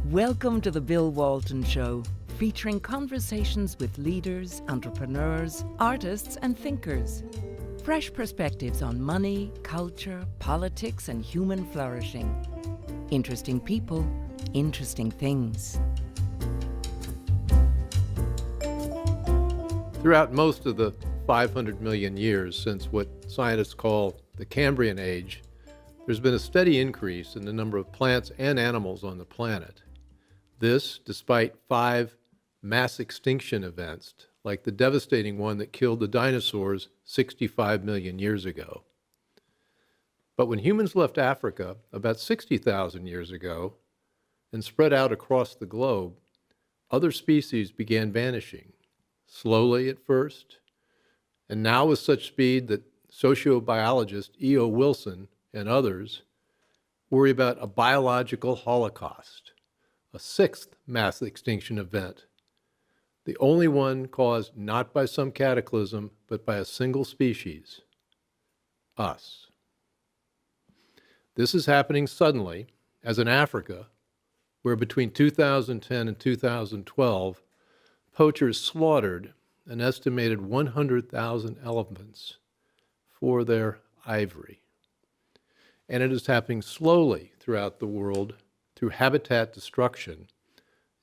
Welcome to the Bill Walton Show, featuring conversations with leaders, entrepreneurs, artists, and thinkers. Fresh perspectives on money, culture, politics, and human flourishing. Interesting people, interesting things. Throughout most of the 500 million years since what scientists call the Cambrian Age, there's been a steady increase in the number of plants and animals on the planet. This, despite 5 mass extinction events, like the devastating one that killed the dinosaurs 65 million years ago. But when humans left Africa about 60,000 years ago and spread out across the globe, other species began vanishing, slowly at first, and now with such speed that sociobiologist E.O. Wilson and others worry about a biological holocaust, a 6th mass extinction event, the only one caused not by some cataclysm, but by a single species, us. This is happening suddenly, as in Africa, where between 2010 and 2012, poachers slaughtered an estimated 100,000 elephants for their ivory. And it is happening slowly throughout the world through habitat destruction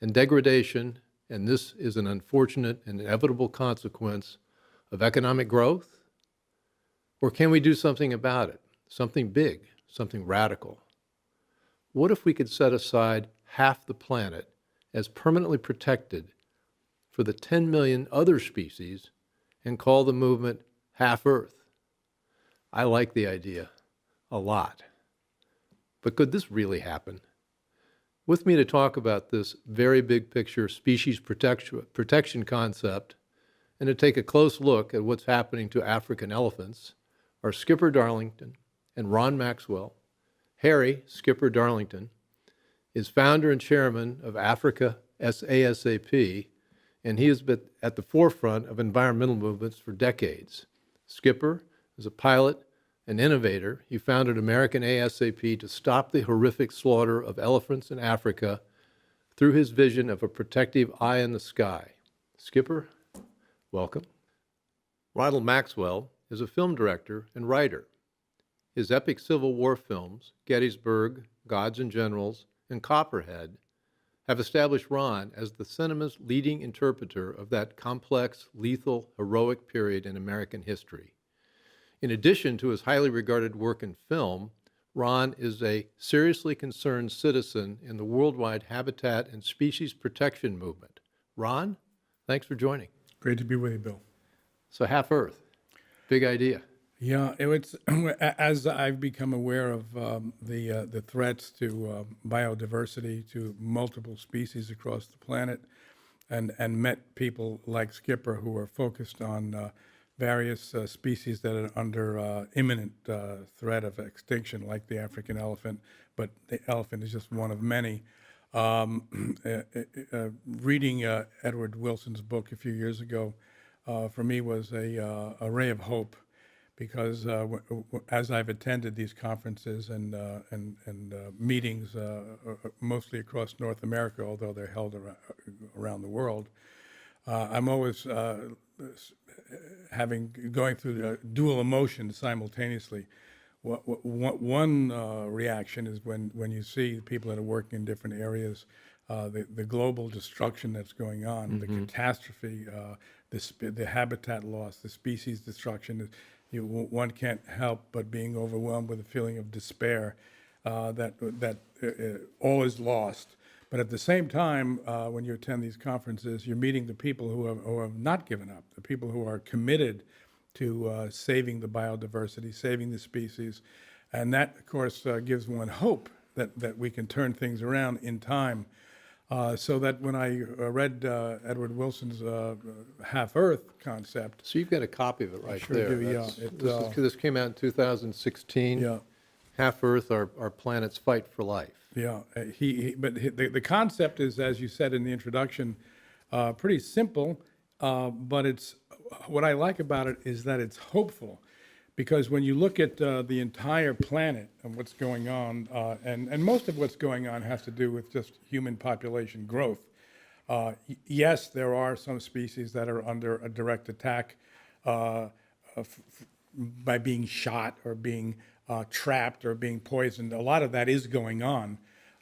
and degradation, and this is an unfortunate and inevitable consequence of economic growth? Or can we do something about it? Something big, something radical? What if we could set aside half the planet as permanently protected for the 10 million other species and call the movement Half Earth? I like the idea a lot. But could this really happen? With me to talk about this very big picture species protection concept and to take a close look at what's happening to African elephants are Skipper Darlington and Ron Maxwell. Harry, Skipper Darlington, is founder and chairman of Africa ASAP, and he has been at the forefront of environmental movements for decades. Skipper is a pilot, an innovator. He founded American ASAP to stop the horrific slaughter of elephants in Africa through his vision of a protective eye in the sky. Skipper, welcome. Ronald Maxwell is a film director and writer. His epic Civil War films, Gettysburg, Gods and Generals, and Copperhead, have established Ron as the cinema's leading interpreter of that complex, lethal, heroic period in American history. In addition to his highly regarded work in film, Ron is a seriously concerned citizen in the worldwide habitat and species protection movement. Ron, thanks for joining. Great to be with you, Bill. So Half Earth, big idea. Yeah, it's as I've become aware of the threats to biodiversity, to multiple species across the planet, and met people like Skipper who are focused on various species that are under imminent threat of extinction, like the African elephant, but the elephant is just one of many. Reading Edward Wilson's book a few years ago, for me was a ray of hope, because as I've attended these conferences and meetings, mostly across North America, although they're held around the world, I'm always going through dual emotions simultaneously. One reaction is when you see people that are working in different areas, the global destruction that's going on, the catastrophe, the habitat loss, the species destruction. One can't help but being overwhelmed with a feeling of despair that all is lost. But at the same time, when you attend these conferences, you're meeting the people who have not given up, the people who are committed to saving the biodiversity, saving the species. And that, of course, gives one hope that we can turn things around in time. So that when I read Edward Wilson's Half Earth concept. So you've got a copy of it right sure there. Do, yeah. This came out in 2016. Yeah. Half Earth, our planet's fight for life. Yeah, the concept is, as you said in the introduction, pretty simple, but what I like about it is that it's hopeful, Because when you look at the entire planet and what's going on, and most of what's going on has to do with just human population growth. Yes, there are some species that are under a direct attack by being shot or being trapped or being poisoned. A lot of that is going on.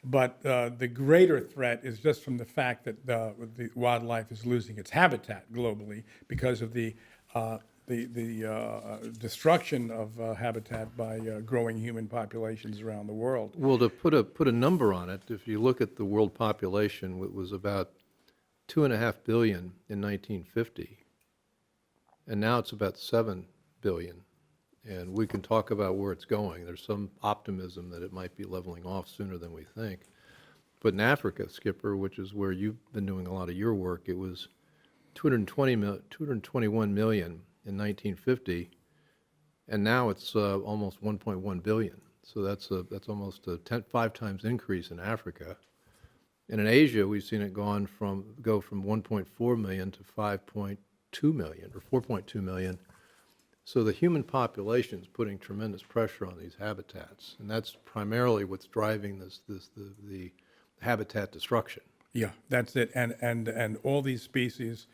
But the greater threat is just from the fact that the wildlife is losing its habitat globally because of the destruction of habitat by growing human populations around the world. Well, to put a number on it, if you look at the world population, it was about 2.5 billion in 1950, and now it's about 7 billion. And we can talk about where it's going. There's some optimism that it might be leveling off sooner than we think. But in Africa, Skipper, which is where you've been doing a lot of your work, it was 221 million in 1950, and now it's almost 1.1 billion. So that's almost a 5 times increase in Africa. And in Asia, we've seen it go from 1.4 million to 5.2 million or 4.2 million. So the human population is putting tremendous pressure on these habitats, and that's primarily what's driving the habitat destruction. Yeah, that's it. And all these species,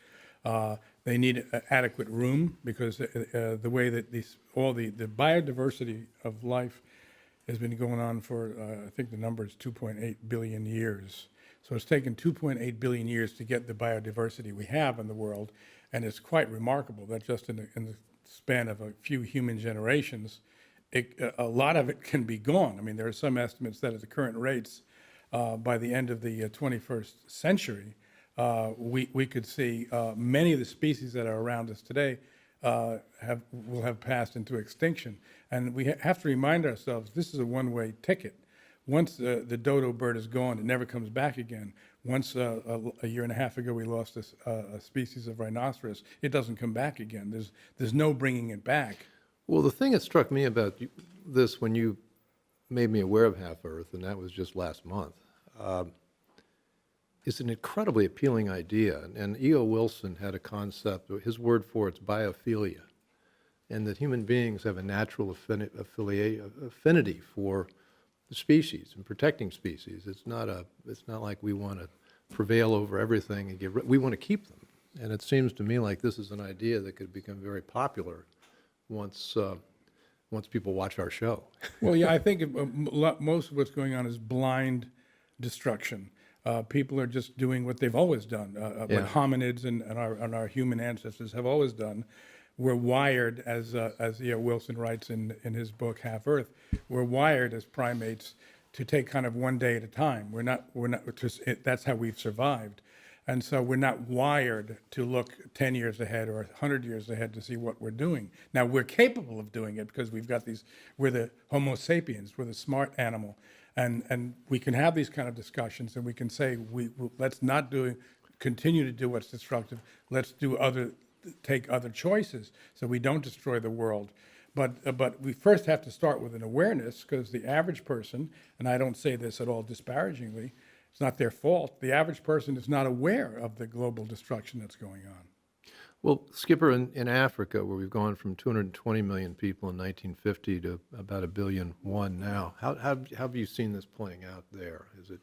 they need adequate room because the way that the biodiversity of life has been going on for, I think the number is 2.8 billion years. So it's taken 2.8 billion years to get the biodiversity we have in the world, and it's quite remarkable that just in the span of a few human generations, a lot of it can be gone. I mean, there are some estimates that at the current rates, by the end of the 21st century, we could see many of the species that are around us today will have passed into extinction. And we have to remind ourselves this is a one-way ticket. Once the dodo bird is gone, it never comes back again. Once a year and a half ago we lost a species of rhinoceros, it doesn't come back again. There's no bringing it back. Well, the thing that struck me about this when you made me aware of Half Earth, and that was just last month, is an incredibly appealing idea. And E.O. Wilson had a concept, his word for it's biophilia, and that human beings have a natural affinity for the species and protecting species. It's not like we want to prevail over everything and we want to keep them. And it seems to me like this is an idea that could become very popular once people watch our show. Well, yeah, I think most of what's going on is blind destruction. People are just doing what they've always done, what hominids and our human ancestors have always done. We're wired, as E.O. Wilson writes in his book Half Earth, we're wired as primates to take kind of one day at a time. We're not that's how we've survived. And so we're not wired to look 10 years ahead or 100 years ahead to see what we're doing. Now, we're capable of doing it because we're the Homo sapiens, we're the smart animal. And we can have these kind of discussions and we can say, let's not continue to do what's destructive. Let's take other choices so we don't destroy the world. But we first have to start with an awareness, because the average person, and I don't say this at all disparagingly, it's not their fault. The average person is not aware of the global destruction that's going on. Well, Skipper, in Africa, where we've gone from 220 million people in 1950 to about 1.1 billion now, how have you seen this playing out there? Is it?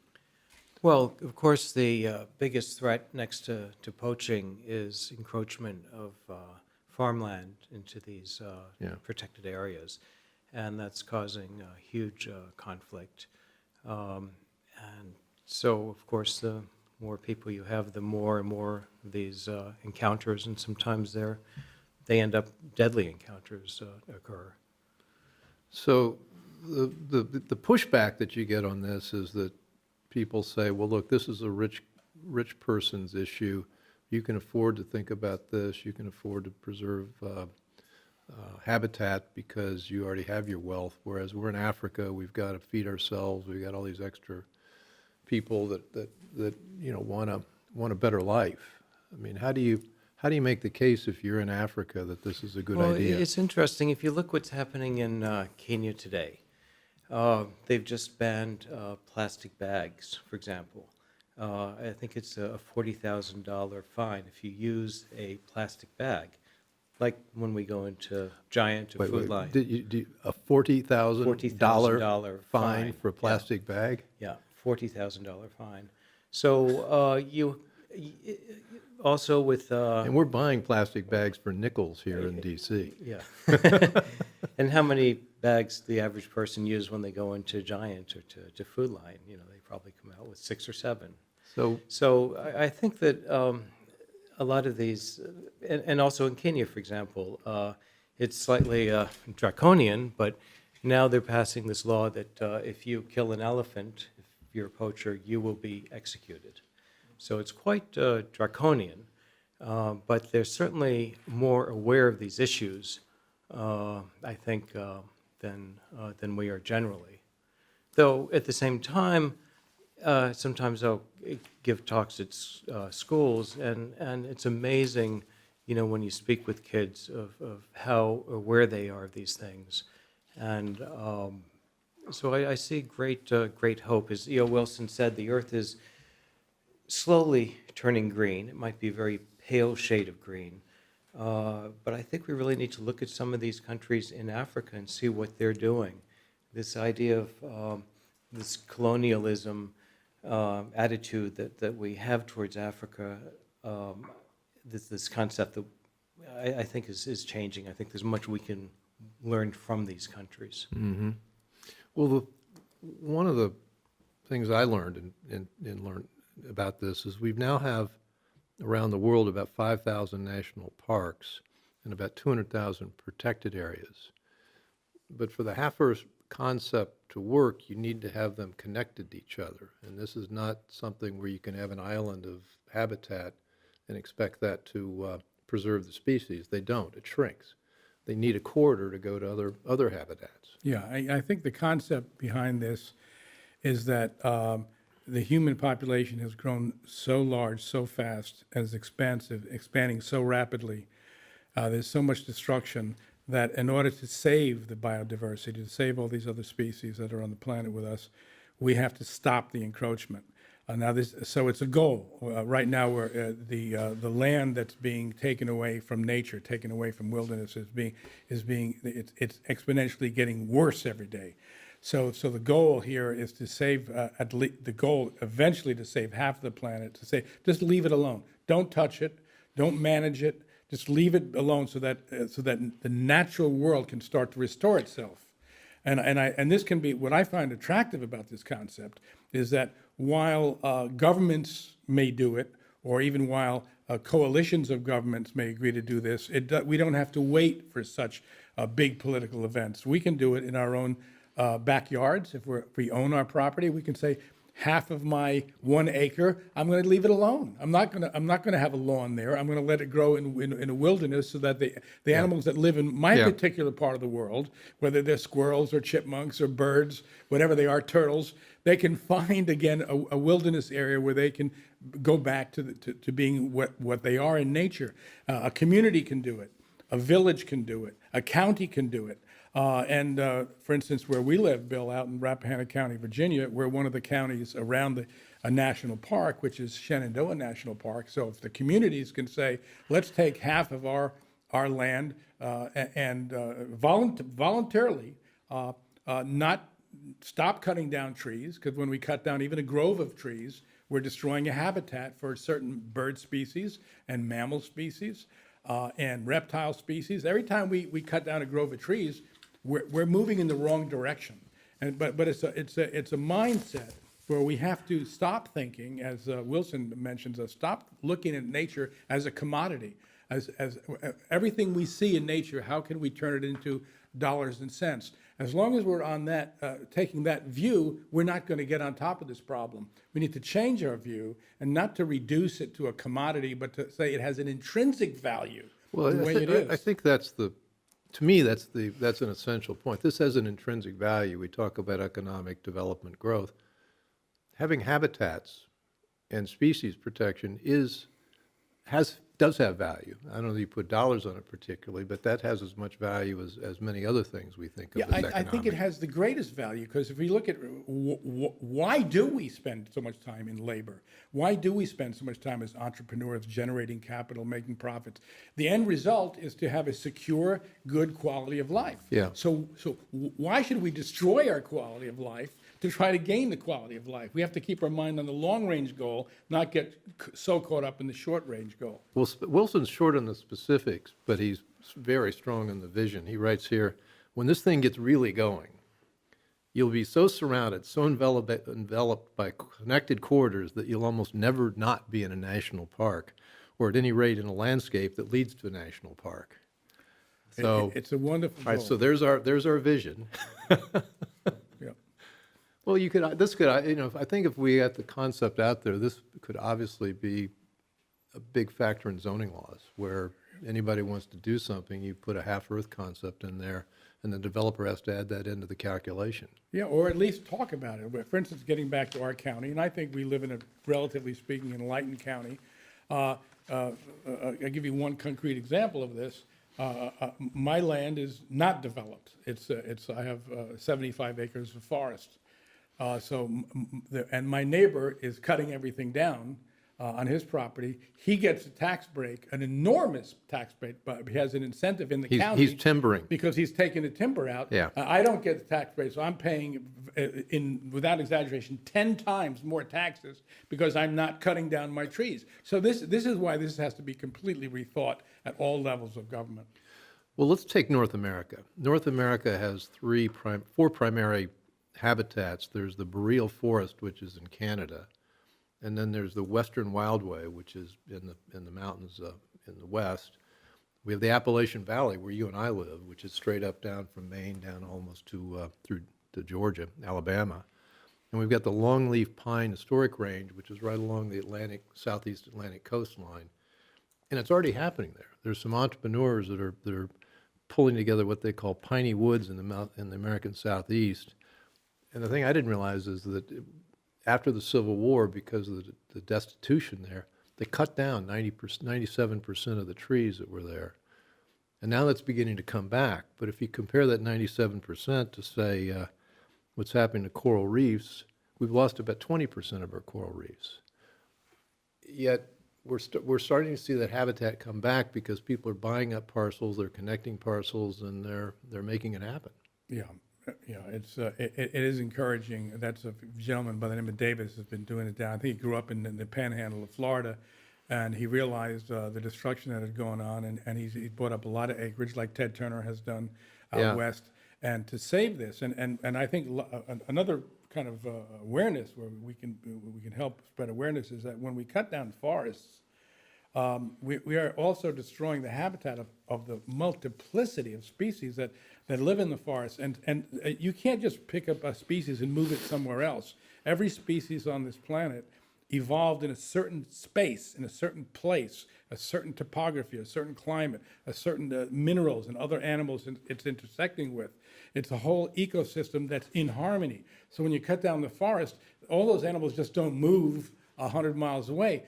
Well, of course, the biggest threat next to poaching is encroachment of farmland into these protected areas, and that's causing huge conflict. And so, of course, the more people you have, the more and more these encounters, and sometimes they end up deadly encounters occur. So the pushback that you get on this is that people say, well, look, this is a rich person's issue. You can afford to think about this. You can afford to preserve habitat because you already have your wealth. Whereas we're in Africa, we've got to feed ourselves. We've got all these extra people that want a better life. I mean, how do you make the case if you're in Africa that this is a good idea? Well, it's interesting. If you look what's happening in Kenya today, they've just banned plastic bags, for example. I think it's a $40,000 fine if you use a plastic bag. like when we go into Giant or Food Line. A $40,000 fine for a yeah. plastic bag? Yeah, $40,000 fine. So also with And we're buying plastic bags for nickels here in DC. yeah, and how many bags the average person use when they go into Giant or to Food Line? You know, they probably come out with 6 or 7. So I think that a lot of these, and also in Kenya, for example, it's slightly draconian, but now they're passing this law that if you kill an elephant, if you're a poacher, you will be executed. So it's quite draconian, but they're certainly more aware of these issues, I think, than we are generally. Though at the same time, sometimes I'll give talks at schools, and it's amazing, you know, when you speak with kids of how aware they are of these things. And so I see great hope. As E.O. Wilson said, the earth is slowly turning green. It might be a very pale shade of green. But I think we really need to look at some of these countries in Africa and see what they're doing. This idea of this colonialism attitude that we have towards Africa, this concept that I think is changing. I think there's much we can learn from these countries. Mm-hmm. Well, one of the things I learned and learned about this is we now have around the world about 5,000 national parks and about 200,000 protected areas. But for the half-Earth concept to work, you need to have them connected to each other. And this is not something where you can have an island of habitat and expect that to preserve the species. They don't. It shrinks. They need a corridor to go to other habitats. Yeah, I think the concept behind this is that the human population has grown so large, so fast, as expanding so rapidly. There's so much destruction that in order to save the biodiversity, to save all these other species that are on the planet with us, we have to stop the encroachment. So it's a goal. Right now, where the land that's being taken away from nature, taken away from wilderness, it's exponentially getting worse every day. So the goal here is to save the goal eventually to save half of the planet. To say just leave it alone. Don't touch it. Don't manage it. Just leave it alone so that the natural world can start to restore itself. And this can be what I find attractive about this concept is that while governments may do it, or even while coalitions of governments may agree to do this, we don't have to wait for such big political events. We can do it in our own backyards. If we own our property, we can say, half of my 1 acre, I'm going to leave it alone. I'm not going to have a lawn there. I'm going to let it grow in a wilderness so that the animals that live in my particular part of the world, whether they're squirrels or chipmunks or birds, whatever they are, turtles, they can find again a wilderness area where they can go back to being what they are in nature. A community can do it. A village can do it. A county can do it. For instance, where we live, Bill, out in Rappahannock County, Virginia, we're one of the counties around a national park, which is Shenandoah National Park. So if the communities can say, let's take half of our land and voluntarily not stop cutting down trees, because when we cut down even a grove of trees, we're destroying a habitat for certain bird species and mammal species and reptile species. Every time we cut down a grove of trees, we're moving in the wrong direction, but it's a mindset where we have to stop thinking, as Wilson mentions, stop looking at nature as a commodity, as everything we see in nature. How can we turn it into dollars and cents? As long as we're on that, taking that view, we're not going to get on top of this problem. We need to change our view and not to reduce it to a commodity, but to say it has an intrinsic value. Well, the way it is. I think to me, that's an essential point. This has an intrinsic value. We talk about economic development growth. Having habitats and species protection has does have value. I don't know that you put dollars on it particularly, but that has as much value as many other things we think of Yeah, as I economic. think it has the greatest value, because if we look at why do we spend so much time in labor? Why do we spend so much time as entrepreneurs generating capital, making profits? The end result is to have a secure, good quality of life. Yeah. So why should we destroy our quality of life to try to gain the quality of life? We have to keep our mind on the long-range goal, not get so caught up in the short-range goal. Well, Wilson's short on the specifics, but he's very strong in the vision. He writes here, when this thing gets really going, you'll be so surrounded, so enveloped by connected corridors that you'll almost never not be in a national park, or at any rate in a landscape that leads to a national park. So It's a wonderful all right, goal. so there's our vision. Yeah. Well, I think if we got the concept out there, this could obviously be a big factor in zoning laws, where anybody wants to do something, you put a half-earth concept in there, and the developer has to add that into the calculation. Yeah, or at least talk about it. For instance, getting back to our county, and I think we live in a, relatively speaking, enlightened county. I'll give you one concrete example of this. My land is not developed. I have 75 acres of forest. And my neighbor is cutting everything down on his property. He gets a tax break, an enormous tax break, but he has an incentive in the county. He's timbering. Because he's taking the timber out. Yeah. I don't get the tax break, so I'm paying, without exaggeration, 10 times more taxes because I'm not cutting down my trees. So this is why this has to be completely rethought at all levels of government. Well, let's take North America. North America has four primary habitats. There's the boreal forest, which is in Canada, and then there's the western wildway, which is in the mountains in the west. We have the Appalachian Valley, where you and I live, which is straight up down from Maine down almost through to Georgia, Alabama. And we've got the longleaf pine historic range, which is right along the southeast Atlantic coastline. And it's already happening there. There's some entrepreneurs that are pulling together what they call piney woods in the American Southeast. And the thing I didn't realize is that after the Civil War, because of the destitution there, they cut down 97% of the trees that were there. And now that's beginning to come back. But if you compare that 97% to, say, what's happening to coral reefs, we've lost about 20% of our coral reefs. Yet we're starting to see that habitat come back because people are buying up parcels, they're connecting parcels, and they're making it happen. Yeah. Yeah, it is encouraging. That's a gentleman by the name of Davis has been doing it down. I think he grew up in the panhandle of Florida, and he realized the destruction that had gone on, and he bought up a lot of acreage, like Ted Turner has done out west, and to save this. And I think another kind of awareness where we can help spread awareness is that when we cut down forests, we are also destroying the habitat of the multiplicity of species that live in the forest. And you can't just pick up a species and move it somewhere else. Every species on this planet evolved in a certain space, in a certain place, a certain topography, a certain climate, a certain minerals and other animals it's intersecting with. It's a whole ecosystem that's in harmony. So when you cut down the forest, all those animals just don't move 100 miles away.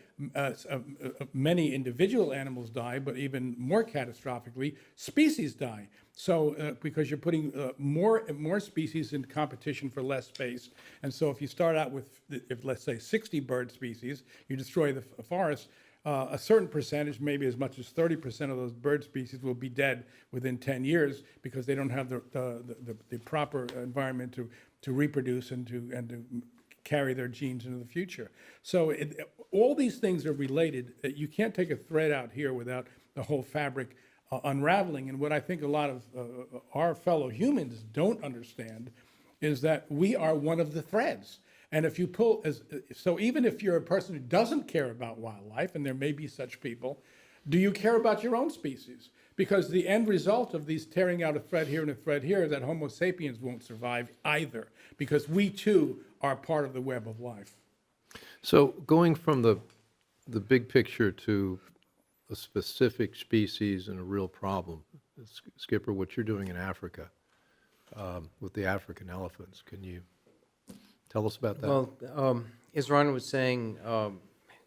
Many individual animals die, but even more catastrophically, species die. So because you're putting more species in competition for less space. And so if you start out with, let's say 60 bird species, you destroy the forest, a certain percentage, maybe as much as 30% of those bird species will be dead within 10 years because they don't have the proper environment to reproduce and to carry their genes into the future. So all these things are related. You can't take a thread out here without the whole fabric unraveling. And what I think a lot of our fellow humans don't understand is that we are one of the threads. And if you so even if you're a person who doesn't care about wildlife, and there may be such people, do you care about your own species? Because the end result of these tearing out a thread here and a thread here is that Homo sapiens won't survive either, because we too are part of the web of life. So going from the big picture to a specific species and a real problem, Skipper, what you're doing in Africa with the African elephants, can you tell us about that? Well, as Ron was saying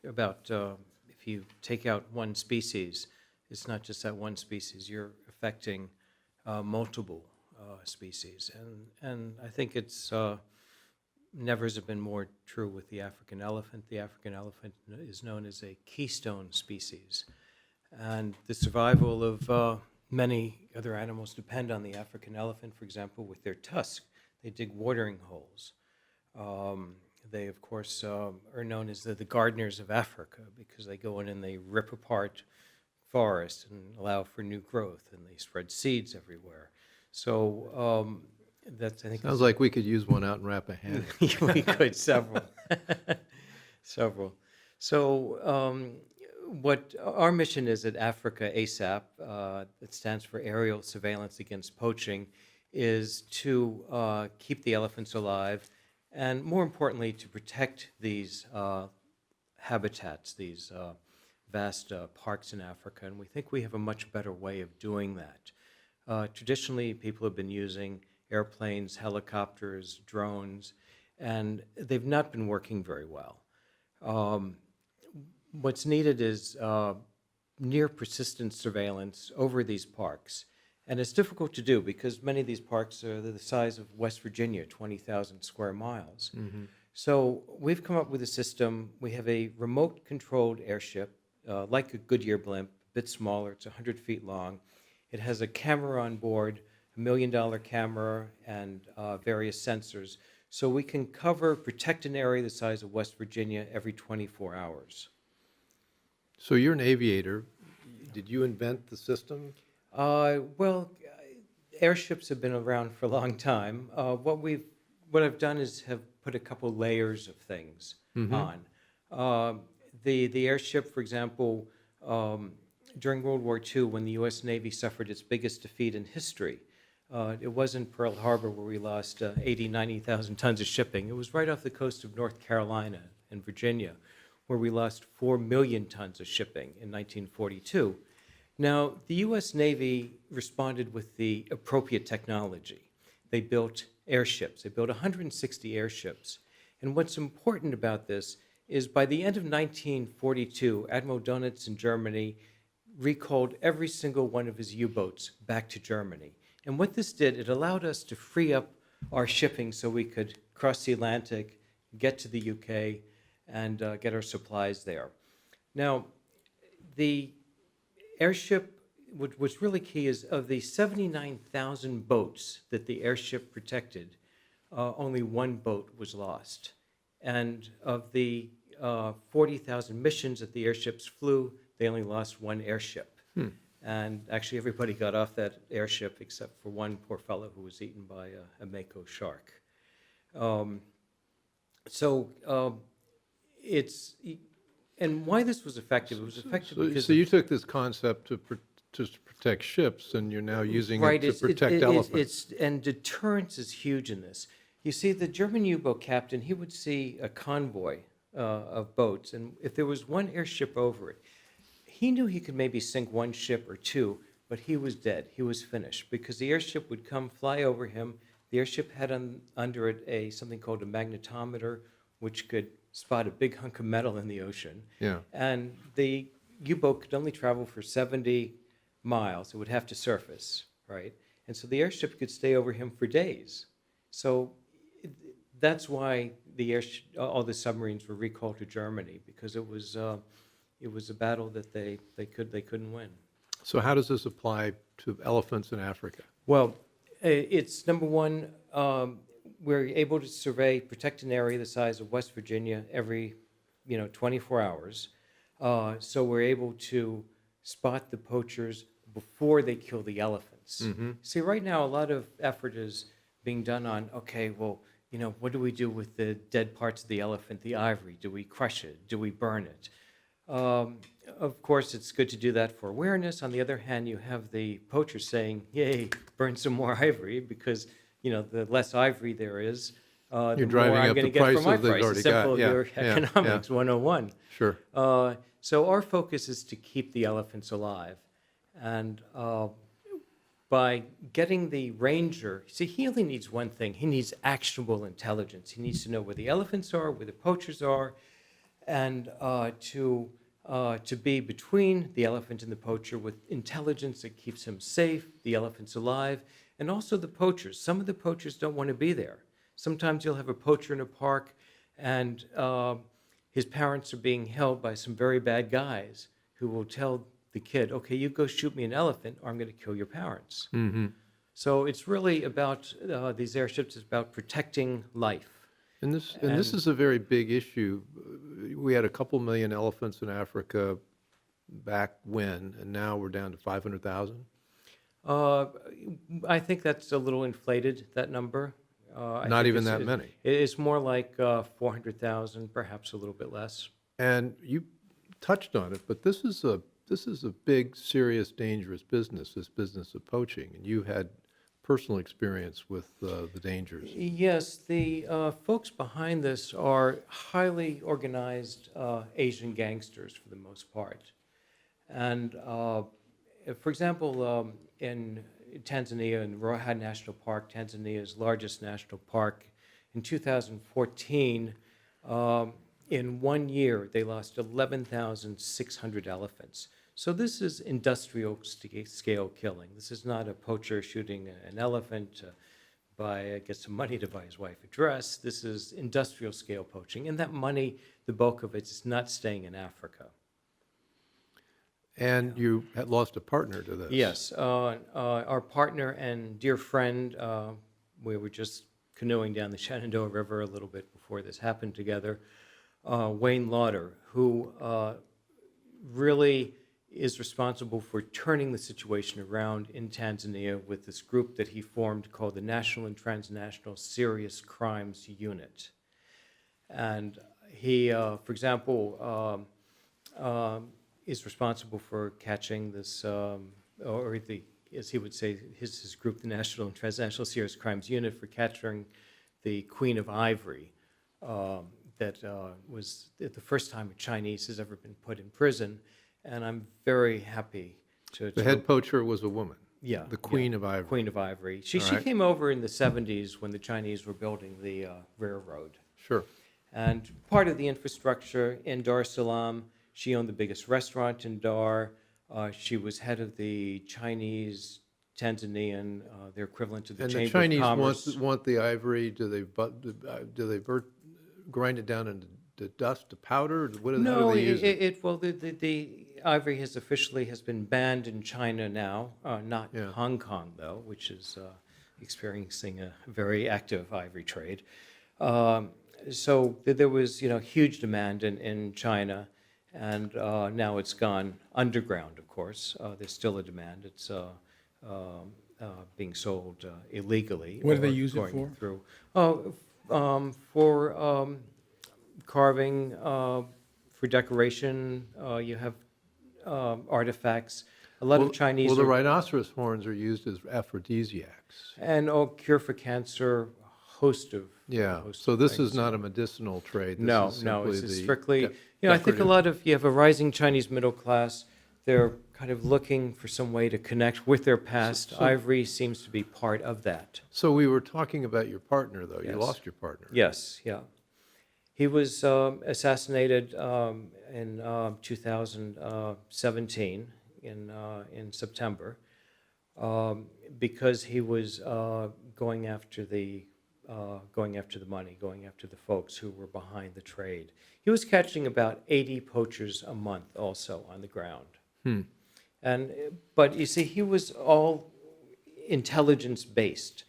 about if if you take out one species, it's not just that one species, you're affecting multiple species. And I think it's never has it been more true with the African elephant. The African elephant is known as a keystone species. And the survival of many other animals depend on the African elephant, for example, with their tusk. They dig watering holes. They, of course, are known as the gardeners of Africa because they go in and they rip apart forests and allow for new growth, and they spread seeds everywhere. So that's, I think... Sounds like we could use one out in Rappahannock. We could, several. Several. So what our mission is at Africa ASAP, that stands for Aerial Surveillance Against Poaching, is to keep the elephants alive, and more importantly, to protect these habitats, these vast parks in Africa. And we think we have a much better way of doing that. Traditionally, people have been using airplanes, helicopters, drones, and they've not been working very well. What's needed is near persistent surveillance over these parks. And it's difficult to do because many of these parks are the size of West Virginia, 20,000 square miles. Mm-hmm. So we've come up with a system. We have a remote controlled airship, like a Goodyear blimp, a bit smaller. It's 100 feet long. It has a camera on board, $1 million camera, and various sensors. So we can protect an area the size of West Virginia every 24 hours. So you're an aviator. Did you invent the system? Well, airships have been around for a long time. What I've done is have put a couple layers of things on. The airship, for example, during World War II, when the U.S. Navy suffered its biggest defeat in history, it wasn't Pearl Harbor where we lost 80, 90,000 tons of shipping. It was right off the coast of North Carolina and Virginia, where we lost 4 million tons of shipping in 1942. Now, the U.S. Navy responded with the appropriate technology. They built airships. They built 160 airships. And what's important about this is by the end of 1942, Admiral Donitz in Germany recalled every single one of his U-boats back to Germany. And what this did, it allowed us to free up our shipping so we could cross the Atlantic, get to the UK, and get our supplies there. Now, the airship, what's really key is of the 79,000 boats that the airship protected, only one boat was lost. And of the 40,000 missions that the airships flew, they only lost one airship. And actually everybody got off that airship except for one poor fellow who was eaten by a mako shark. And why this was effective, it was effective because... So you took this concept to protect ships, and you're now using it to protect elephants. And deterrence is huge in this. You see, the German U-boat captain, he would see a convoy of boats, and if there was one airship over it, he knew he could maybe sink one ship or two, but he was dead. He was finished, because the airship would come, fly over him. The airship had under it something called a magnetometer, which could spot a big hunk of metal in the ocean. Yeah. And the U-boat could only travel for 70 miles. It would have to surface, right? And so the airship could stay over him for days. So that's why all the submarines were recalled to Germany, because it was a battle that they couldn't win. So how does this apply to elephants in Africa? Well, it's number one, we're able to protect an area the size of West Virginia every 24 hours. So we're able to spot the poachers before they kill the elephants. Mm-hmm. See, right now a lot of effort is being done on, okay, well, what do we do with the dead parts of the elephant, the ivory? Do we crush it? Do we burn it? Of course, it's good to do that for awareness. On the other hand, you have the poachers saying, yay, burn some more ivory, because the less ivory there is, the more I'm going to get for my price. It's simple economics 101. Sure. So our focus is to keep the elephants alive. And by getting the ranger, see, he only needs one thing. He needs actionable intelligence. He needs to know where the elephants are, where the poachers are, and to to be between the elephant and the poacher with intelligence that keeps him safe, the elephant's alive, and also the poachers. Some of the poachers don't want to be there. Sometimes you'll have a poacher in a park and his parents are being held by some very bad guys who will tell the kid, okay, you go shoot me an elephant or I'm going to kill your parents. Mm-hmm. So it's really about, these airships is about protecting life. And this is a very big issue. We had a couple million elephants in Africa back when, and now we're down to 500,000. I think that's a little inflated, that number. I Not think even that many. It's more like 400,000, perhaps a little bit less. And you touched on it, but this is a big, serious, dangerous business. This business of poaching, and you had personal experience with the dangers. Yes, the folks behind this are highly organized Asian gangsters for the most part. And for example, in Tanzania, in Ruaha National Park, Tanzania's largest national park, in 2014, in 1 year, they lost 11,600 elephants. So this is industrial scale killing. This is not a poacher shooting an elephant to get some money to buy his wife a dress. This is industrial scale poaching. And that money, the bulk of it, is not staying in Africa. And you had lost a partner to this. Yes. Our partner and dear friend, we were just canoeing down the Shenandoah River a little bit before this happened together, Wayne Lauder, who really is responsible for turning the situation around in Tanzania with this group that he formed called the National and Transnational Serious Crimes Unit. And he, for example, is responsible for catching this, as he would say, his group, the National and Transnational Serious Crimes Unit, for capturing the Queen of Ivory. That was the first time a Chinese has ever been put in prison. And I'm very happy to... The head poacher was a woman. Yeah. The Queen of Ivory. Queen of Ivory. She All right. came over in the 70s when the Chinese were building the railroad. Sure. And part of the infrastructure in Dar es Salaam, she owned the biggest restaurant in Dar. She was head of the Chinese, Tanzanian, their equivalent to the Chamber of Commerce. And the Chinese want the ivory. Do they grind it down into dust to powder? How do they use it? Well, the ivory has been banned in China now, not Hong Kong though, which is experiencing a very active ivory trade. So there was huge demand in China, and now it's gone underground. Of course, there's still a demand. It's being sold illegally. What do they use it for? For carving, for decoration. You have artifacts. A lot of Chinese. Well, the rhinoceros horns are used as aphrodisiacs. And cure for cancer, host of. Yeah. Host So of this things. is not a medicinal trade. This No, is no, simply it's the strictly. I think a decorative. lot of you have a rising Chinese middle class. They're kind of looking for some way to connect with their past. Ivory seems to be part of that. So we were talking about your partner, though. You Yes. lost your partner. Yes, yeah. He was assassinated in 2017 in September because he was going after the money, going after the folks who were behind the trade. He was catching about 80 poachers a month, also on the ground. But you see, he was all intelligence based.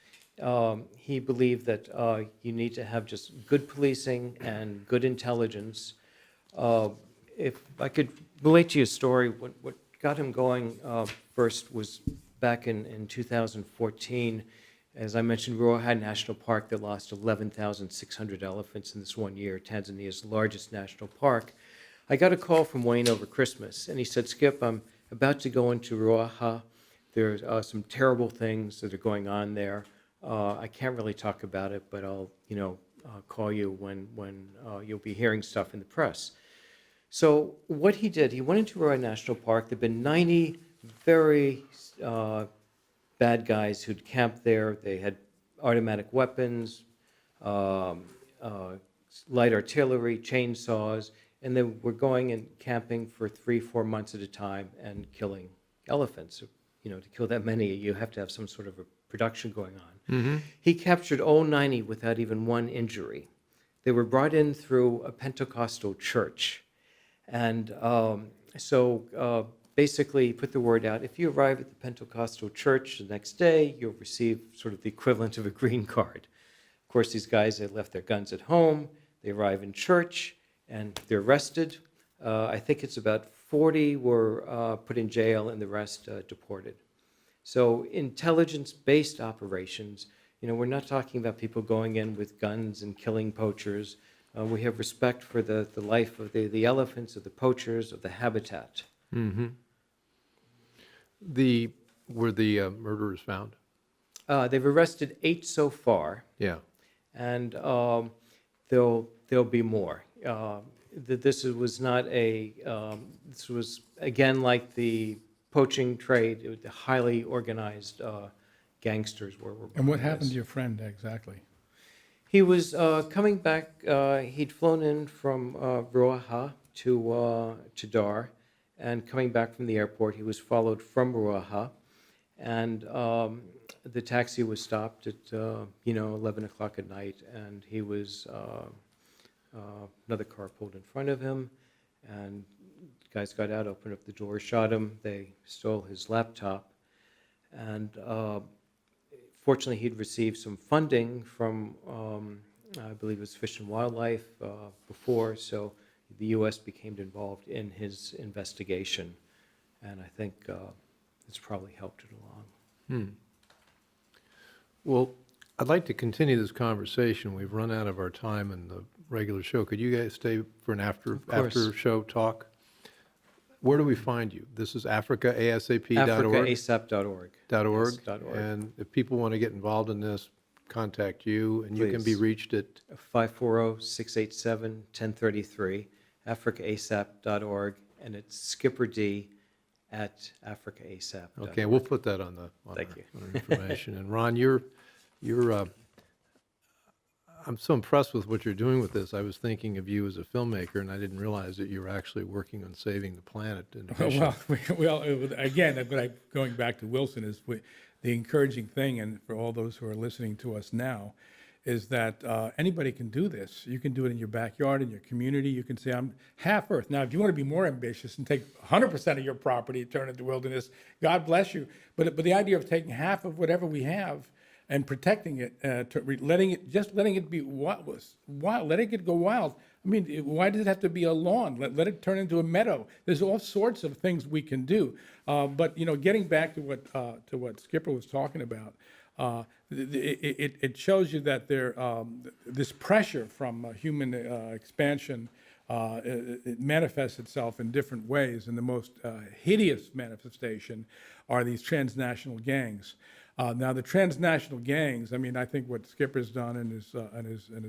He believed that you need to have just good policing and good intelligence. If I could relate to you a story, what got him going first was back in 2014. As I mentioned, Ruaha National Park that lost 11,600 elephants in this 1 year, Tanzania's largest national park. I got a call from Wayne over Christmas, and he said, "Skip, I'm about to go into Ruaha. There's some terrible things that are going on there. I can't really talk about it, but I'll, call you when you'll be hearing stuff in the press." So what he did, he went into Ruaha National Park. There'd been 90 very bad guys who'd camped there. They had automatic weapons, light artillery, chainsaws, and they were going and camping for 3-4 months at a time and killing elephants. You know, to kill that many, you have to have some sort of a production going on. He captured all 90 without even one injury. They were brought in through a Pentecostal church. And basically put the word out, if you arrive at the Pentecostal church the next day, you'll receive sort of the equivalent of a green card. Of course, these guys had left their guns at home. They arrive in church, and they're arrested. I think it's about 40 were put in jail, and the rest deported. So intelligence-based operations, you know, we're not talking about people going in with guns and killing poachers. We have respect for the life of the elephants, of the poachers, of the habitat. Mm-hmm. Were the murderers found? They've arrested 8 so far. Yeah. And there'll be more. This was not a. This was again like the poaching trade. It was the highly organized gangsters were. And what happened to your friend exactly? He was coming back. He'd flown in from Ruaha to Dar, and coming back from the airport, he was followed from Ruaha, and the taxi was stopped at 11 o'clock at night, and he was another car pulled in front of him, and guys got out, opened up the door, shot him. They stole his laptop, and fortunately, he'd received some funding from, I believe it was Fish and Wildlife before, so the U.S. became involved in his investigation, and I think it's probably helped it along. Well, I'd like to continue this conversation. We've run out of our time in the regular show. Could you guys stay for an after show talk? Where do we find you? This is AfricaASAP.org? AfricaASAP.org. .org. And if people want to get involved in this, contact you, and you can be reached at 540-687-1033, AfricaASAP.org, and it's Skipper D at AfricaASAP.org. Okay, we'll put that on our information. And Ron, you're I'm so impressed with what you're doing with this. I was thinking of you as a filmmaker, and I didn't realize that you were actually working on saving the planet. Well, again, going back to Wilson, is the encouraging thing, and for all those who are listening to us now, is that anybody can do this. You can do it in your backyard, in your community. You can say, I'm half Earth. Now, if you want to be more ambitious and take 100% of your property and turn it into wilderness, God bless you. But the idea of taking half of whatever we have and protecting it, letting it be wild, letting it go wild. I mean, why does it have to be a lawn? Let it turn into a meadow. There's all sorts of things we can do. But getting back to what Skipper was talking about, it shows you that this pressure from human expansion it manifests itself in different ways, and the most hideous manifestation are these transnational gangs. Now, the transnational gangs, I mean, I think what Skipper's done and his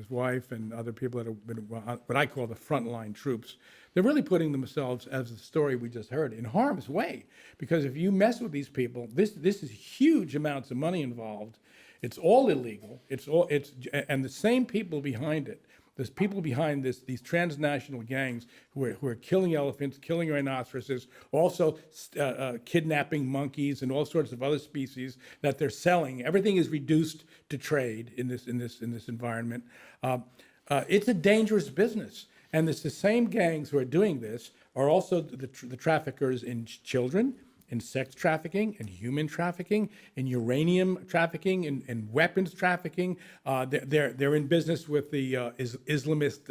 wife and other people that have been what I call the frontline troops, they're really putting themselves, as the story we just heard, in harm's way. Because if you mess with these people, this is huge amounts of money involved. It's all illegal. And the same people behind it. There's people behind these transnational gangs who are killing elephants, killing rhinoceroses, also kidnapping monkeys and all sorts of other species that they're selling. Everything is reduced to trade in this environment. It's a dangerous business, and it's the same gangs who are doing this are also the traffickers in children, in sex trafficking, in human trafficking, in uranium trafficking, in weapons trafficking. They're in business with the Islamist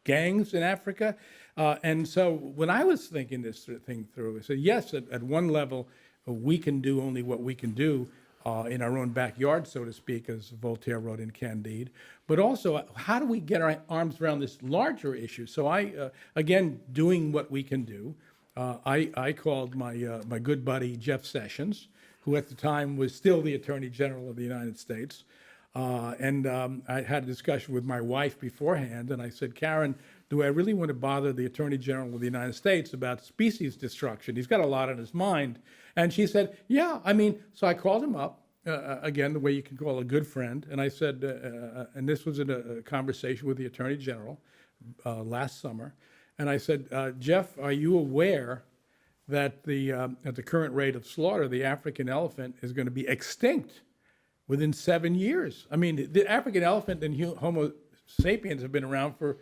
gangs in Africa. And so when I was thinking this thing through, I said, yes, at one level, we can do only what we can do in our own backyard, so to speak, as Voltaire wrote in Candide. But also, how do we get our arms around this larger issue? So again, doing what we can do, I called my good buddy Jeff Sessions, who at the time was still the Attorney General of the United States. And I had a discussion with my wife beforehand, and I said, Karen, do I really want to bother the Attorney General of the United States about species destruction? He's got a lot on his mind. And she said, yeah, I mean, so I called him up, again, the way you can call a good friend. And I said, and this was in a conversation with the Attorney General last summer. And I said, Jeff, are you aware that at the current rate of slaughter, the African elephant is going to be extinct within 7 years? I mean, the African elephant and Homo sapiens have been around for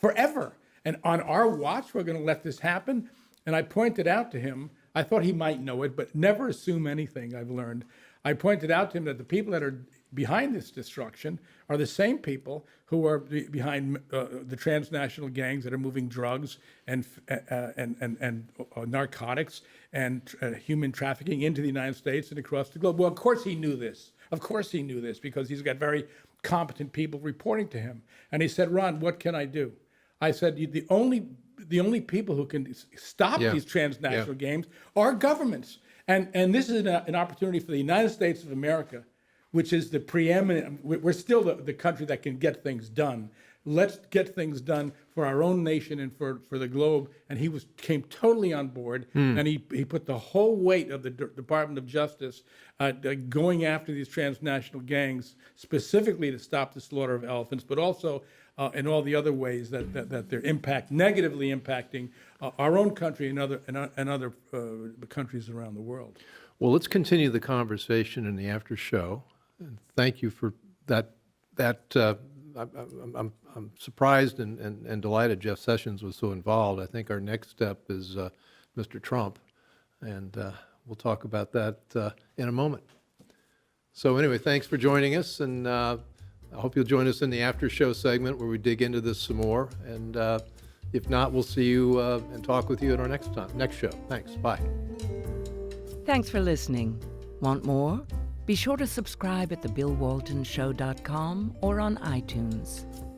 forever. And on our watch, we're going to let this happen? And I pointed out to him, I thought he might know it, but never assume anything, I've learned. I pointed out to him that the people that are behind this destruction are the same people who are behind the transnational gangs that are moving drugs and narcotics and human trafficking into the United States and across the globe. Well, of course he knew this. Of course he knew this, because he's got very competent people reporting to him. And he said, Ron, what can I do? I said, the only people who can stop these transnational gangs are governments. And this is an opportunity for the United States of America, which is the preeminent, we're still the country that can get things done. Let's get things done for our own nation and for the globe. And he came totally on board, and he put the whole weight of the Department of Justice going after these transnational gangs, specifically to stop the slaughter of elephants, but also in all the other ways that they're negatively impacting our own country and other countries around the world. Well, let's continue the conversation in the after show. And thank you for that. I'm surprised and delighted Jeff Sessions was so involved. I think our next step is Mr. Trump, and we'll talk about that in a moment. So anyway, thanks for joining us, and I hope you'll join us in the after show segment where we dig into this some more. And if not, we'll see you and talk with you at our next show. Thanks. Bye. Thanks for listening. Want more? Be sure to subscribe at thebillwaltonshow.com or on iTunes.